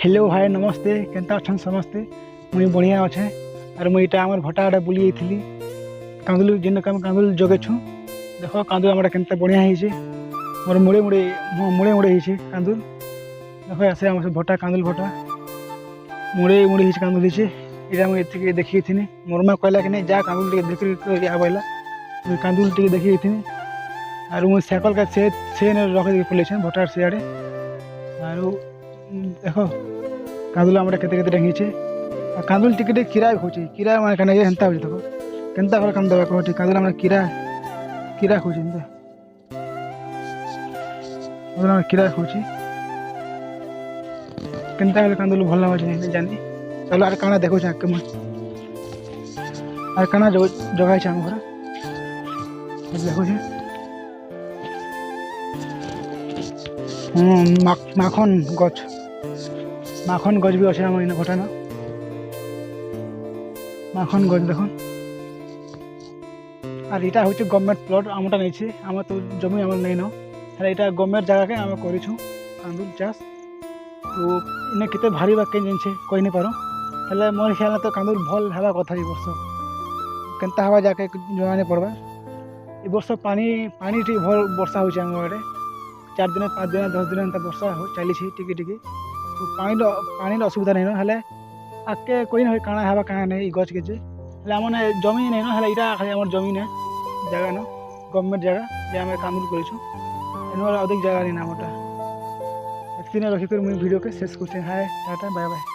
Hello hi नमस्ते केनता अच्छन समस्ते मुई बढ़िया अच्छे और मुई इटा आमर भटा आड़े बुली थी कांदुल जिन कांदुल जगेछु देख कांदुल आम केनता बढ़िया होइछे मोर मुड़े मुड़े मुड़े मुड़े होइछे कांदुल देख आसे आम भटा कांदुल भटा मुड़े मुड़े होइछे कांदुल होइछे इटा मुई एतिके देखि थी मोर मा कहला कि नहीं जा कांदुल टिके देखि आबैला मुई कांदुल टिके देखि थी और मुई साइकल का से रख पड़े भटार सियाड़े और देख कांदुल आम केते केते डेंगीचे कांदुल टिके किरा खोचे किरा माने कने हेंता हो देखो केनता कर काम देबा कहटी कांदुल आम किरा किरा खोचे एंता कांदुल किरा खोचे केनता कर कांदुल भल लागे नहीं जानी चलो आर काना देखो छ के आर काना जगाई छ हम घर देखो छ माखन गछ माखन गछ भी अच्छे आम इन घटा ना माखन गछ देख और यहाँ हूँ गवर्नमेंट प्लट आमटा नहीं आम तो जमी आम नहीं ना यहाँ गवर्नमेंट जगह के आम कर कांदुल चाष तो इन्हें केते भारी बा कहीं जिनसे कही नहीं पारो हेल्ले मोर ख्याल तो कांदुल भल हवा कथा ये वर्ष केनता हवा जाके जमा नहीं पड़वा ये वर्ष पानी पानी ठीक भल वर्षा हो 4 दिन 5 दिन 10 दिन एंता वर्षा हो चली टिके टिके तो पानी असुविधा नहीं ना आगे कोई ना काଣା हवा काଣା नहीं गच के आम जमी नहीं ना यहाँ खाली आम जमी ना जगह न गवर्नमेंट जगह आम कांदुल कर अधिक जगह नहीं ना आमटा एक दिन रखिक मुझे वीडियो के शेष करते हाय टाटा बाय बाय।